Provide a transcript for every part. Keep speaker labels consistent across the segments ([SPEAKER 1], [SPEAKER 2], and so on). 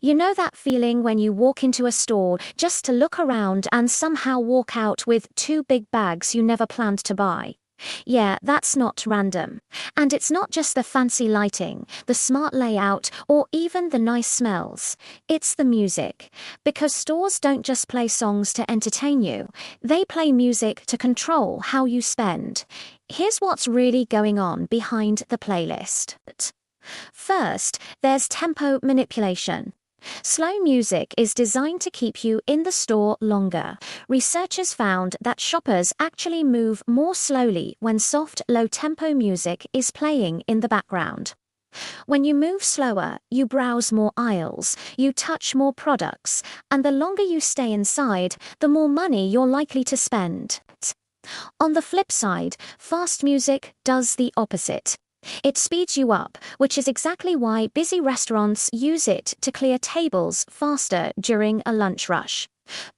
[SPEAKER 1] You know that feeling when you walk into a store just to look around and somehow walk out with two big bags you never planned to buy? Yeah, that's not random. And it's not just the fancy lighting, the smart layout, or even the nice smells. It's the music. Because stores don't just play songs to entertain you, they play music to control how you spend. Here's what's really going on behind the playlist. First, there's tempo manipulation. Slow music is designed to keep you in the store longer. Researchers found that shoppers actually move more slowly when soft, low-tempo music is playing in the background. When you move slower, you browse more aisles, you touch more products, and the longer you stay inside, the more money you're likely to spend. On the flip side, fast music does the opposite. It speeds you up, which is exactly why busy restaurants use it to clear tables faster during a lunch rush.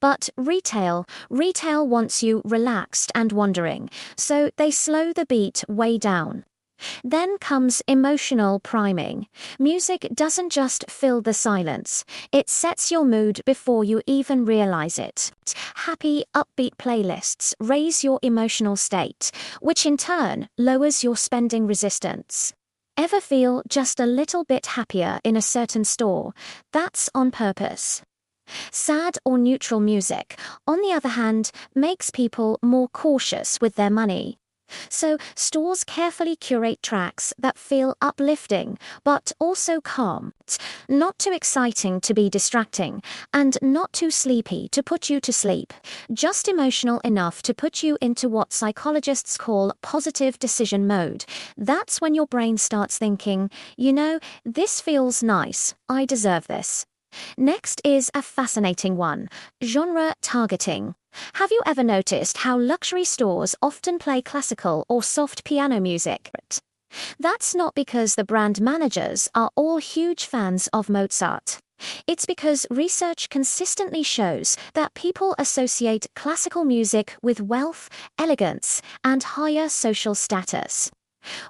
[SPEAKER 1] But retail wants you relaxed and wandering, so they slow the beat way down. Then comes emotional priming. Music doesn't just fill the silence, it sets your mood before you even realize it. Happy, upbeat playlists raise your emotional state, which in turn lowers your spending resistance. Ever feel just a little bit happier in a certain store? That's on purpose. Sad or neutral music, on the other hand, makes people more cautious with their money. So stores carefully curate tracks that feel uplifting, but also calm. Not too exciting to be distracting, and not too sleepy to put you to sleep. Just emotional enough to put you into what psychologists call positive decision mode. That's when your brain starts thinking, this feels nice, I deserve this. Next is a fascinating one, genre targeting. Have you ever noticed how luxury stores often play classical or soft piano music? That's not because the brand managers are all huge fans of Mozart. It's because research consistently shows that people associate classical music with wealth, elegance, and higher social status.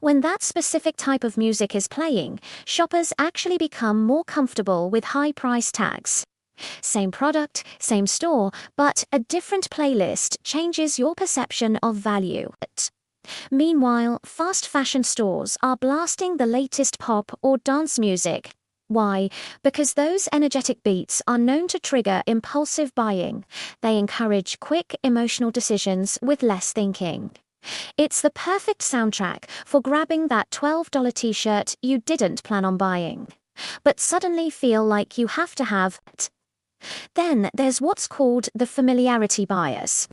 [SPEAKER 1] When that specific type of music is playing, shoppers actually become more comfortable with high price tags. Same product, same store, but a different playlist changes your perception of value. Meanwhile, fast fashion stores are blasting the latest pop or dance music. Why? Because those energetic beats are known to trigger impulsive buying. They encourage quick, emotional decisions with less thinking. It's the perfect soundtrack for grabbing that $12 t-shirt you didn't plan on buying, but suddenly feel like you have to have it. Then there's what's called the familiarity bias.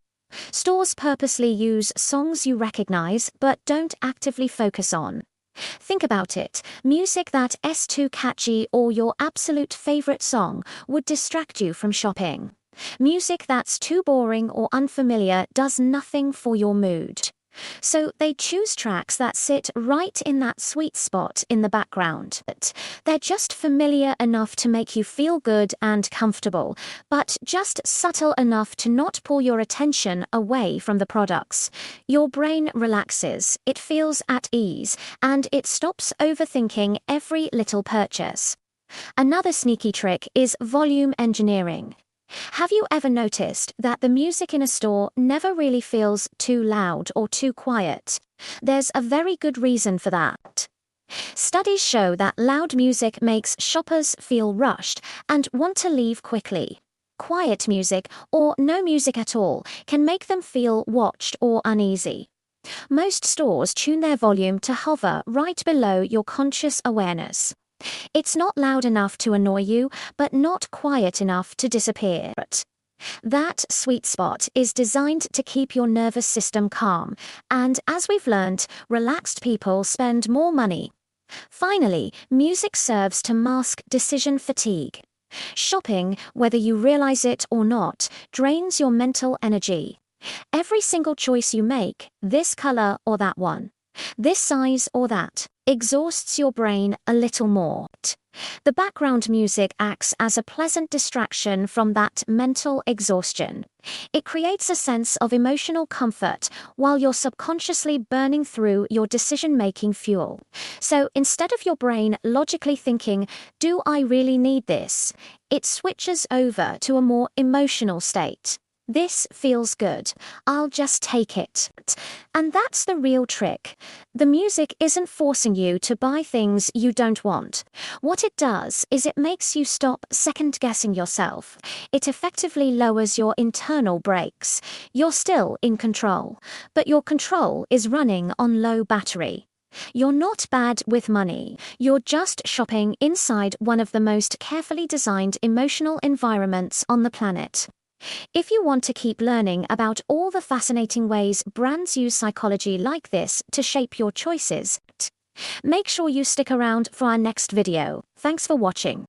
[SPEAKER 1] Stores purposely use songs you recognize but don't actively focus on. Think about it, music that's too catchy or your absolute favorite song would distract you from shopping. Music that's too boring or unfamiliar does nothing for your mood. So they choose tracks that sit right in that sweet spot in the background. They're just familiar enough to make you feel good and comfortable, but just subtle enough to not pull your attention away from the products. Your brain relaxes, it feels at ease, and it stops overthinking every little purchase. Another sneaky trick is volume engineering. Have you ever noticed that the music in a store never really feels too loud or too quiet? There's a very good reason for that. Studies show that loud music makes shoppers feel rushed and want to leave quickly. Quiet music, or no music at all, can make them feel watched or uneasy. Most stores tune their volume to hover right below your conscious awareness. It's not loud enough to annoy you, but not quiet enough to disappear. That sweet spot is designed to keep your nervous system calm, and as we've learned, relaxed people spend more money. Finally, music serves to mask decision fatigue. Shopping, whether you realize it or not, drains your mental energy. Every single choice you make, this color or that one, this size or that, exhausts your brain a little more. The background music acts as a pleasant distraction from that mental exhaustion. It creates a sense of emotional comfort while you're subconsciously burning through your decision-making fuel. So instead of your brain logically thinking, "Do I really need this?" it switches over to a more emotional state. "This feels good. I'll just take it." And that's the real trick. The music isn't forcing you to buy things you don't want. What it does is it makes you stop second-guessing yourself. It effectively lowers your internal brakes. You're still in control, but your control is running on low battery. You're not bad with money. You're just shopping inside one of the most carefully designed emotional environments on the planet. If you want to keep learning about all the fascinating ways brands use psychology like this to shape your choices, make sure you stick around for our next video. Thanks for watching.